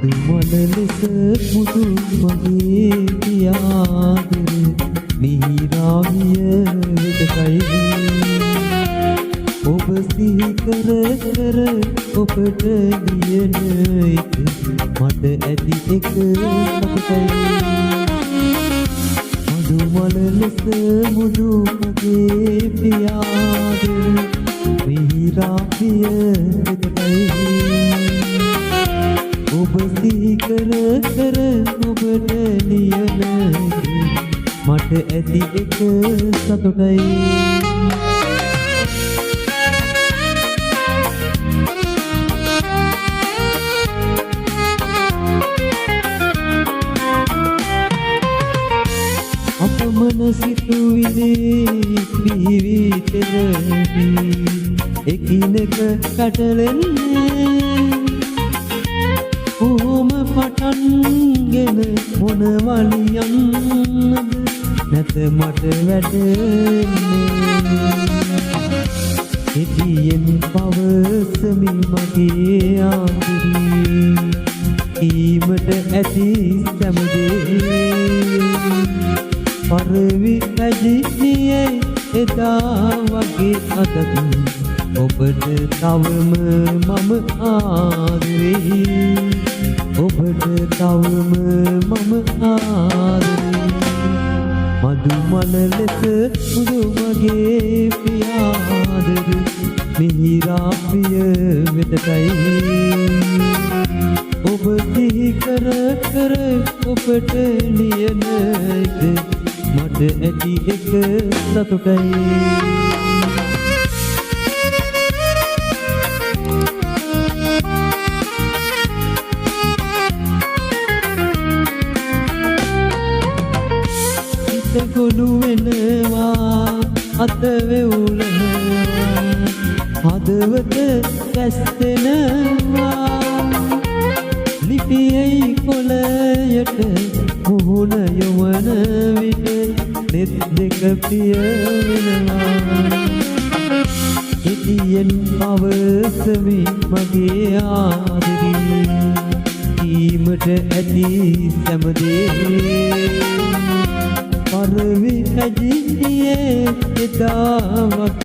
මල ලෙස මුදු මගේ පියාදර මිහිරාවිය වෙතකයි ඔබ සිහි කර කර ඔබට ලියන එක මට ඇති එක සතුටයි මල ලෙස මුදු මගේ පියාදර මිහිරාවිය වෙතකයි ඔබ සිහි කර කර ඔබට ලියන මට ඇති එක සතුටයි අපමණ සිතුවිලි පිහිවිතෙරදී එකිනෙක පැටලෙන්නේ කොහොම පටන්ගෙන මොන වලියන්නද නැත මට වැටෙන්නේ එදියෙන් පවසමි මගේ ආදරී කීමට ඇති සැමදේ පරවි ඇජිනියේ එදා වගේ අදත් ඔබට තවම මම ආදරෙයි ඔබට තවම මම ආදරෙයි මధు මල ලෙස මුදු මගේ පියාදර මිහිරාවිය වෙතකයි ඔබ සිහි කර කර ඔබට ලියන එක මට ඇති එක සතුටයි ගොළු වෙනවා අත වෙවුලනවා හදවත කැස්සෙනවා ලිපියේ කොළයට මුහුණ යොමන විට නෙත් දෙක පිය වෙනවා එදියෙන් පවසමි මගේ ආදරී කීමට ඇති සැමදේ පරවි ඇජිනියේ එදා